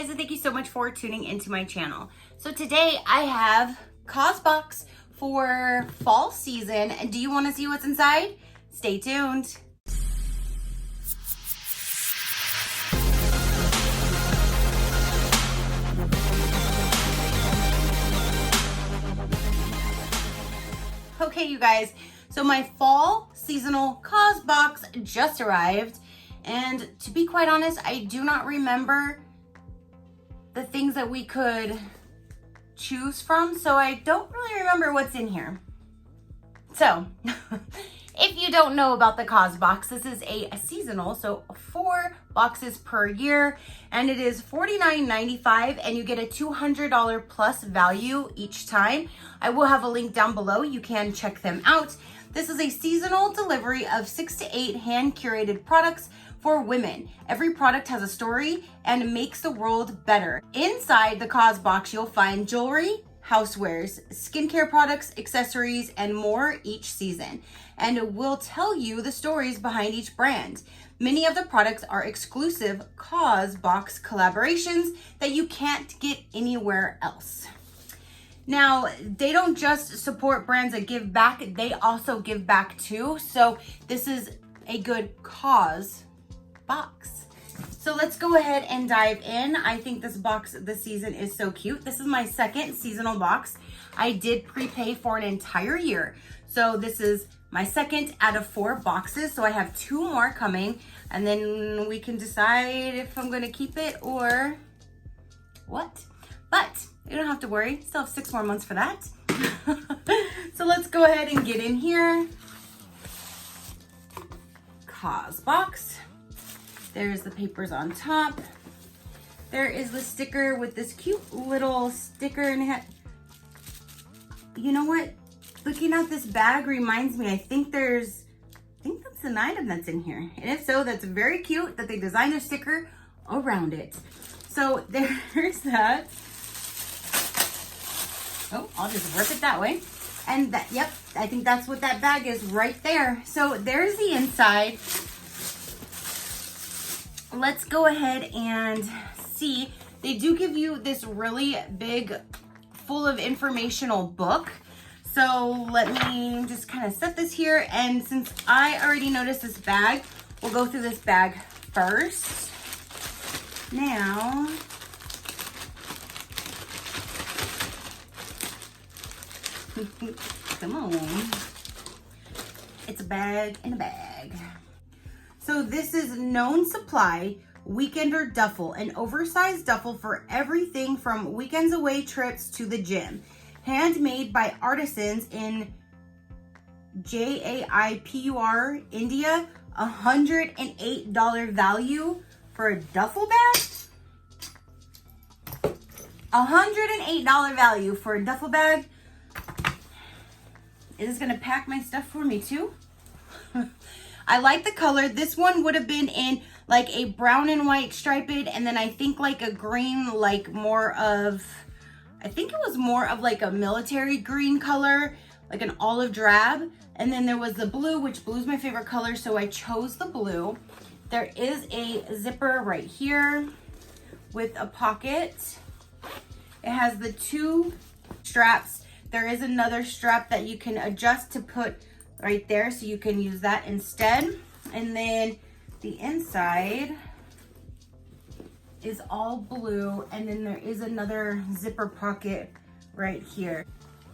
guys, and thank you so much for tuning into my channel. So today I have CAUSEBOX for fall season. And do you want to see what's inside? Stay tuned. Okay, you guys, so my fall seasonal CAUSEBOX just arrived. And to be quite honest, I do not remember the things that we could choose from, so I don't really remember what's in here. So, if you don't know about the CAUSEBOX, this is a seasonal, so 4 boxes per year, and it is $49.95, and you get a $200 plus value each time. I will have a link down below. You can check them out. This is a seasonal delivery of 6 to 8 hand-curated products for women. Every product has a story and makes the world better. Inside the CAUSEBOX, you'll find jewelry, housewares, skincare products, accessories, and more each season. And it will tell you the stories behind each brand. Many of the products are exclusive CAUSEBOX collaborations that you can't get anywhere else. Now, they don't just support brands that give back, they also give back too. So this is a good cause box. So let's go ahead and dive in. I think this box this season is so cute. This is my second seasonal box. I did prepay for an entire year. So this is my second out of 4 boxes. So I have 2 more coming, and then we can decide if I'm gonna keep it or what. But you don't have to worry, still have 6 more months for that. So let's go ahead and get in here. CAUSEBOX. There's the papers on top. There is the sticker with this cute little sticker and it. You know what? Looking at this bag reminds me, I think that's an item that's in here. And if so, that's very cute that they designed a sticker around it. So there's that. Oh, I'll just work it that way. And that, yep, I think that's what that bag is right there. So there's the inside. Let's go ahead and see. They do give you this really big, full of informational book. So let me just kind of set this here. And since I already noticed this bag, we'll go through this bag first. Now, come on. It's a bag in a bag. So this is Known Supply Weekender Duffel, an oversized duffel for everything from weekends away trips to the gym. Handmade by artisans in Jaipur, India. $108 value for a duffel bag? $108 value for a duffel bag. Is this gonna pack my stuff for me too? I like the color. This one would have been in like a brown and white striped, and then I think like a green, like more of, I think it was more of like a military green color, like an olive drab. And then there was the blue, which blue is my favorite color, so I chose the blue. There is a zipper right here with a pocket. It has the 2 straps. There is another strap that you can adjust to put right there, so you can use that instead. And then the inside is all blue, and then there is another zipper pocket right here.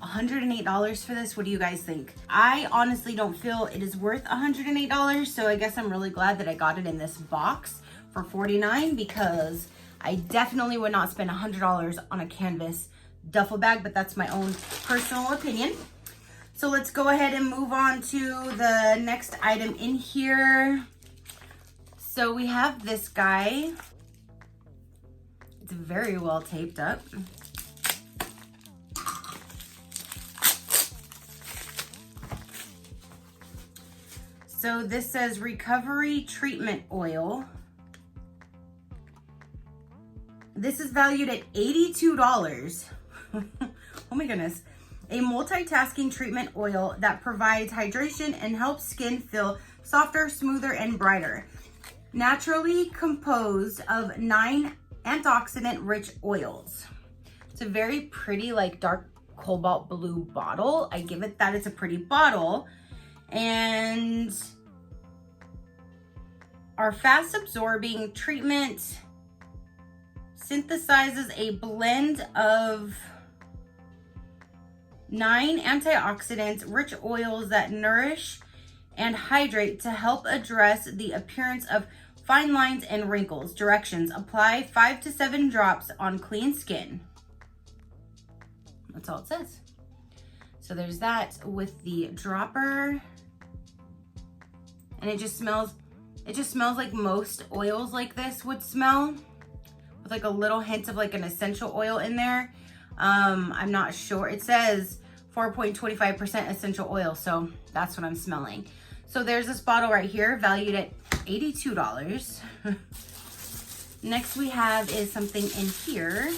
$108 for this. What do you guys think? I honestly don't feel it is worth $108, so I guess I'm really glad that I got it in this box for $49, because I definitely would not spend $100 on a canvas duffel bag, but that's my own personal opinion. So let's go ahead and move on to the next item in here. So we have this guy. It's very well taped up. So this says Recovery Treatment Oil. This is valued at $82. Oh my goodness. A multitasking treatment oil that provides hydration and helps skin feel softer, smoother, and brighter. Naturally composed of 9 antioxidant rich oils. It's a very pretty, like dark cobalt blue bottle. I give it that. It's a pretty bottle. And our fast absorbing treatment synthesizes a blend of 9 antioxidants rich oils that nourish and hydrate to help address the appearance of fine lines and wrinkles. Directions: apply 5 to 7 drops on clean skin. That's all it says. So there's that with the dropper. And it just smells like most oils like this would smell, with like a little hint of like an essential oil in there. I'm not sure. It says 4.25% essential oil, so that's what I'm smelling. So there's this bottle right here, valued at $82. Next we have is something in here.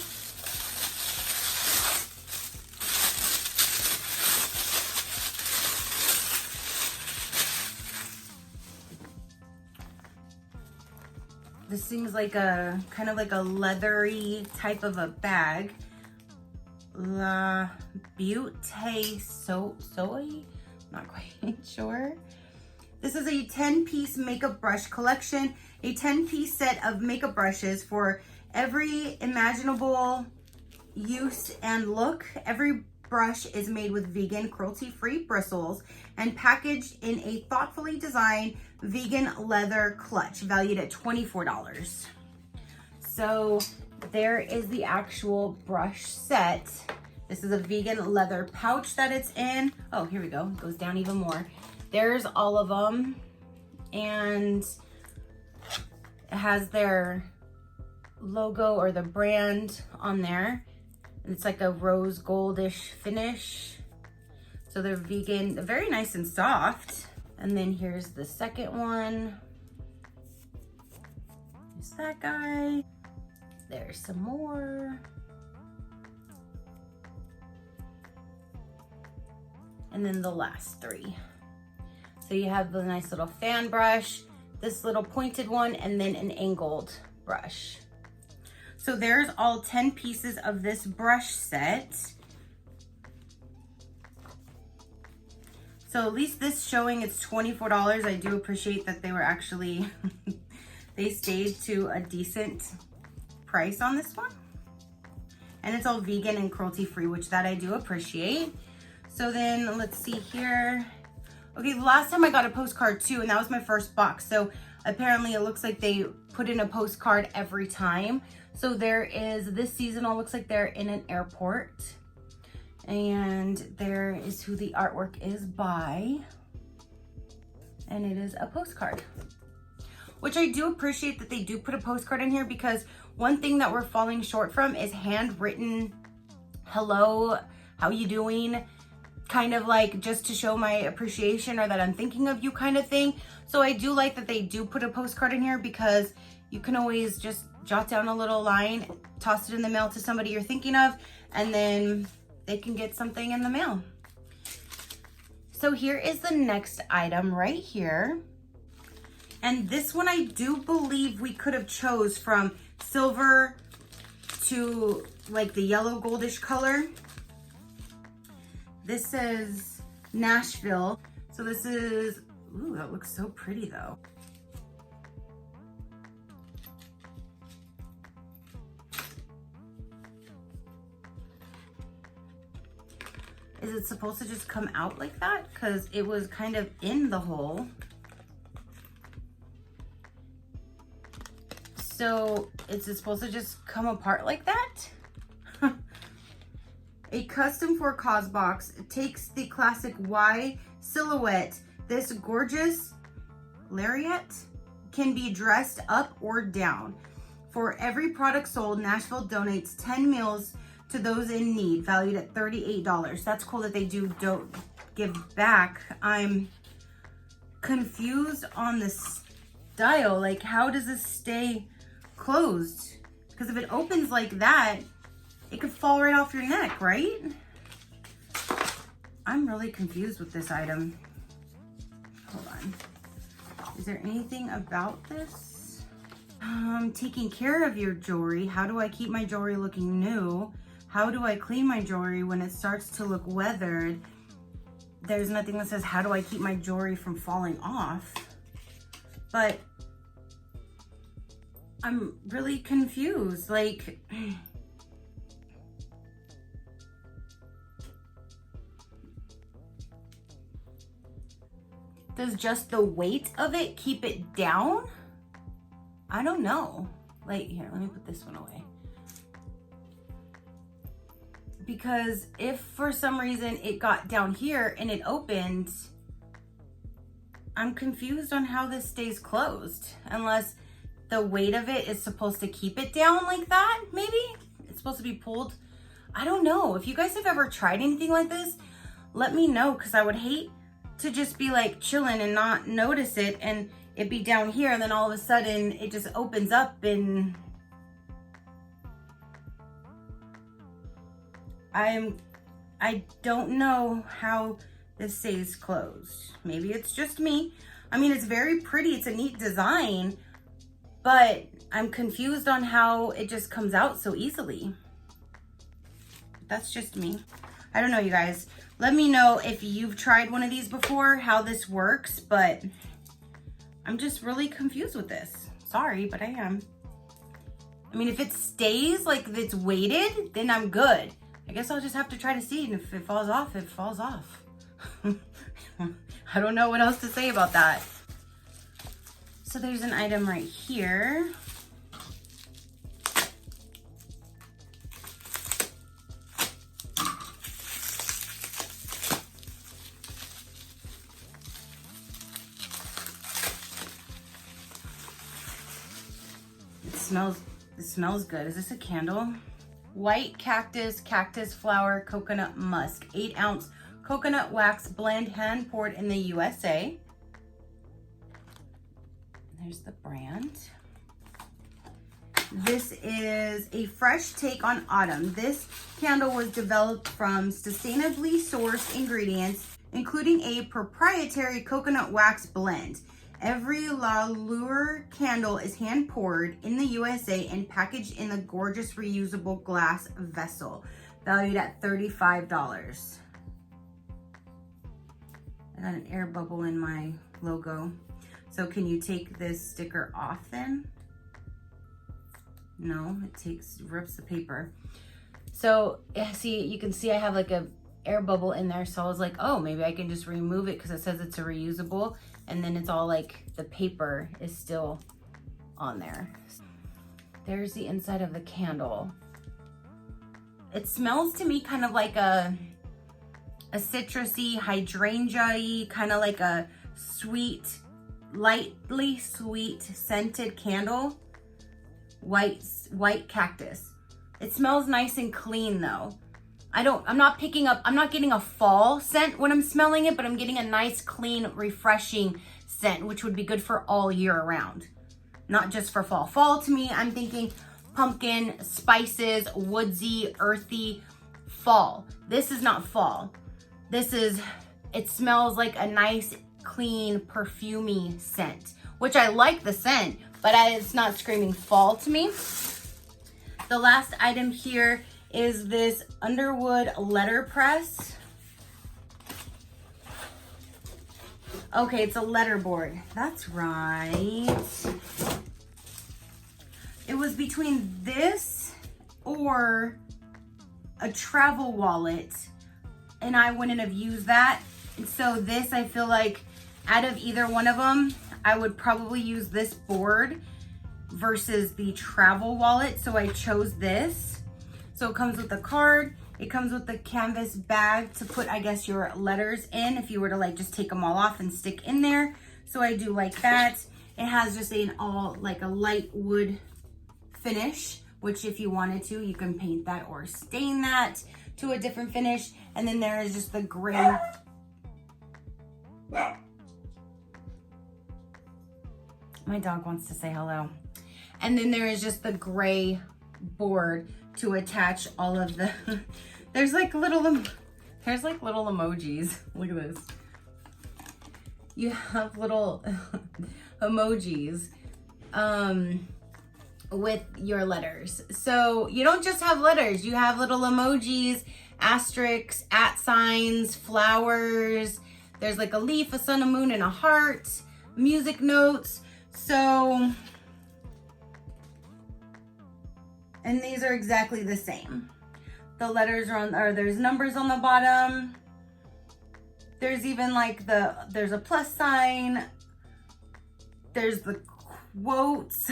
This seems like a kind of like a leathery type of a bag. La Beauteque soy, not quite sure. This is a 10-piece makeup brush collection, a 10-piece set of makeup brushes for every imaginable use and look. Every brush is made with vegan, cruelty-free bristles and packaged in a thoughtfully designed vegan leather clutch, valued at $24. So there is the actual brush set. This is a vegan leather pouch that it's in. Oh, here we go. It goes down even more. There's all of them. And it has their logo or the brand on there. And it's like a rose goldish finish. So they're vegan, they're very nice and soft. And then here's the second one. There's that guy. There's some more. And then the last 3. So you have the nice little fan brush, this little pointed one, and then an angled brush. So there's all 10 pieces of this brush set. So at least this showing it's $24. I do appreciate that they were actually, they stayed to a decent price on this one. And it's all vegan and cruelty free, which that I do appreciate. So then let's see here. Okay, the last time I got a postcard too, and that was my first box. So apparently it looks like they put in a postcard every time. So there is this seasonal, looks like they're in an airport. And there is who the artwork is by. And it is a postcard. Which I do appreciate that they do put a postcard in here, because one thing that we're falling short from is handwritten, hello, how you doing? Kind of like just to show my appreciation or that I'm thinking of you kind of thing. So I do like that they do put a postcard in here, because you can always just jot down a little line, toss it in the mail to somebody you're thinking of, and then they can get something in the mail. So here is the next item right here. And this one I do believe we could have chose from silver to like the yellow goldish color. This is Nashville. So this is, ooh, that looks so pretty though. Is it supposed to just come out like that? Because it was kind of in the hole. So is it supposed to just come apart like that? A custom for CAUSEBOX takes the classic Y silhouette. This gorgeous lariat can be dressed up or down. For every product sold, Nashville donates 10 meals to those in need, valued at $38. That's cool that they don't give back. I'm confused on the style. Like, how does this stay closed? Because if it opens like that, it could fall right off your neck, right? I'm really confused with this item. Hold on. Is there anything about this? Taking care of your jewelry. How do I keep my jewelry looking new? How do I clean my jewelry when it starts to look weathered? There's nothing that says, how do I keep my jewelry from falling off? But I'm really confused. Like, does just the weight of it keep it down? I don't know. Like, here, let me put this one away. Because if for some reason it got down here and it opened, I'm confused on how this stays closed. Unless the weight of it is supposed to keep it down like that, maybe? It's supposed to be pulled. I don't know. If you guys have ever tried anything like this, let me know, because I would hate to just be like chilling and not notice it and it be down here and then all of a sudden it just opens up and I don't know how this stays closed. Maybe it's just me. I mean, it's very pretty. It's a neat design, but I'm confused on how it just comes out so easily. That's just me. I don't know, you guys. Let me know if you've tried one of these before, how this works, but I'm just really confused with this. Sorry, but I am. I mean, if it stays like it's weighted, then I'm good. I guess I'll just have to try to see, and if it falls off, it falls off. I don't know what else to say about that. So there's an item right here. It smells good. Is this a candle? White cactus, cactus flower, coconut musk, 8-ounce coconut wax blend, hand poured in the USA. There's the brand. This is a fresh take on autumn. This candle was developed from sustainably sourced ingredients, including a proprietary coconut wax blend. Every La Lure candle is hand poured in the USA and packaged in a gorgeous reusable glass vessel, valued at $35. I got an air bubble in my logo. So can you take this sticker off then? No, it rips the paper. So see, you can see I have like a air bubble in there. So I was like, oh, maybe I can just remove it because it says it's a reusable. And then it's all like the paper is still on there. There's the inside of the candle. It smells to me kind of like a citrusy, hydrangea-y, kind of like a sweet, lightly sweet scented candle. White cactus. It smells nice and clean though. I'm not getting a fall scent when I'm smelling it, but I'm getting a nice, clean, refreshing scent, which would be good for all year around. Not just for fall. Fall to me, I'm thinking pumpkin, spices, woodsy, earthy, fall. This is not fall. It smells like a nice, clean, perfumey scent, which I like the scent, but it's not screaming fall to me. The last item here is this Underwood letterpress. Okay, it's a letterboard. That's right. It was between this or a travel wallet, and I wouldn't have used that. And so this, I feel like out of either one of them, I would probably use this board versus the travel wallet. So I chose this. So it comes with a card. It comes with the canvas bag to put, I guess, your letters in if you were to like just take them all off and stick in there. So I do like that. It has just a light wood finish, which if you wanted to, you can paint that or stain that to a different finish. And then there is just the gray. My dog wants to say hello. And then there is just the gray board to attach all of the, there's like little emojis. Look at this. You have little emojis. with your letters. So you don't just have letters, you have little emojis, asterisks, @ signs, flowers. There's like a leaf, a sun, a moon, and a heart, music notes. So, and these are exactly the same. The letters are on, or there's numbers on the bottom. There's even like there's a plus sign. There's the quotes.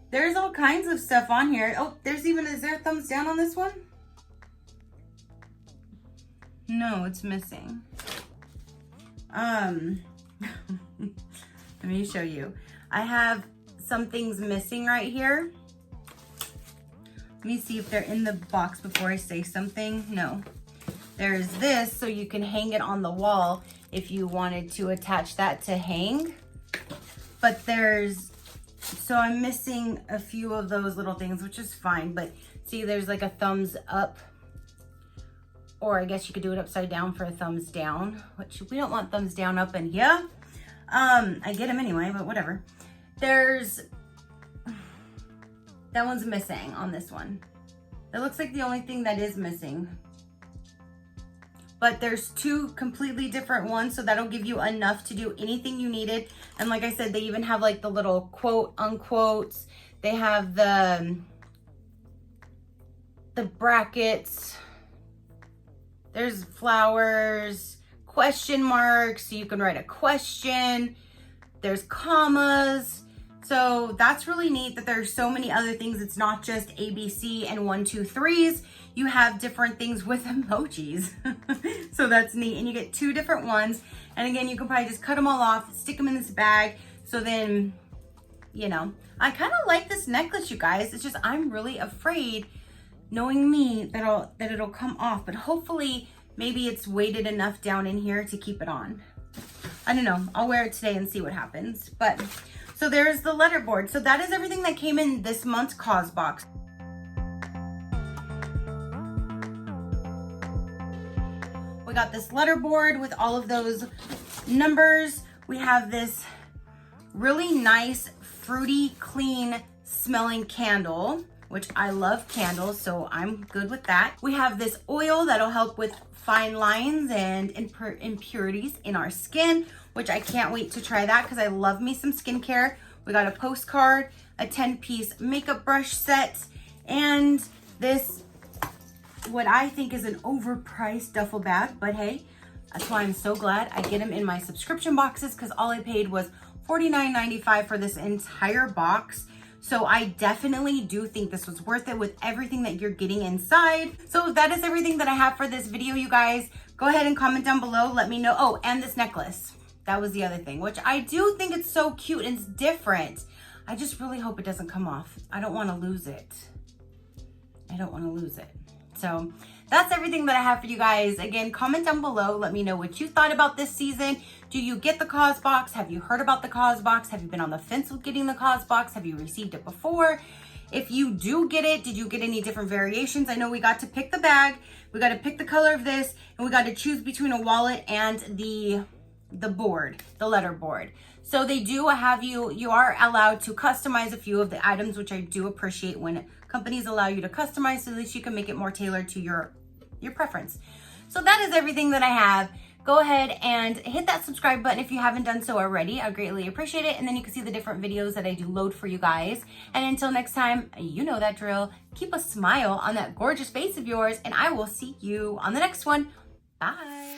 There's all kinds of stuff on here. Oh, is there a thumbs down on this one? No, it's missing. Let me show you. I have some things missing right here. Let me see if they're in the box before I say something. No. There's this, so you can hang it on the wall if you wanted to attach that to hang. But so I'm missing a few of those little things, which is fine. But see, there's like a thumbs up, or I guess you could do it upside down for a thumbs down, which we don't want thumbs down up in here. I get them anyway, but whatever. That one's missing on this one. That looks like the only thing that is missing. But there's 2 completely different ones, so that'll give you enough to do anything you needed. And like I said, they even have like the little quote, unquotes. They have the brackets. There's flowers, question marks, so you can write a question. There's commas. So that's really neat that there's so many other things. It's not just ABC and 1, 2, 3s. You have different things with emojis. So that's neat. And you get 2 different ones. And again, you can probably just cut them all off, stick them in this bag. So then, you know, I kind of like this necklace, you guys. It's just, I'm really afraid, knowing me, that it'll come off. But hopefully, maybe it's weighted enough down in here to keep it on. I don't know. I'll wear it today and see what happens. But so there's the letter board. So that is everything that came in this month's CAUSEBOX. We got this letter board with all of those numbers. We have this really nice, fruity, clean smelling candle, which I love candles, so I'm good with that. We have this oil that'll help with fine lines and impurities in our skin, which I can't wait to try that because I love me some skincare. We got a postcard, a 10-piece makeup brush set, and this, what I think is an overpriced duffel bag, but hey, that's why I'm so glad I get them in my subscription boxes, because all I paid was $49.95 for this entire box. So I definitely do think this was worth it with everything that you're getting inside. So that is everything that I have for this video, you guys. Go ahead and comment down below. Let me know. Oh, and this necklace. That was the other thing, which I do think it's so cute and it's different. I just really hope it doesn't come off. I don't want to lose it. I don't want to lose it. So that's everything that I have for you guys. Again, comment down below. Let me know what you thought about this season. Do you get the CAUSEBOX? Have you heard about the CAUSEBOX? Have you been on the fence with getting the CAUSEBOX? Have you received it before? If you do get it, did you get any different variations? I know we got to pick the bag, we got to pick the color of this, and we got to choose between a wallet and the board, the letter board. So they do have you are allowed to customize a few of the items, which I do appreciate when companies allow you to customize, so that you can make it more tailored to your preference. So that is everything that I have. Go ahead and hit that subscribe button if you haven't done so already. I greatly appreciate it. And then you can see the different videos that I do load for you guys. And until next time, you know that drill. Keep a smile on that gorgeous face of yours, and I will see you on the next one. Bye.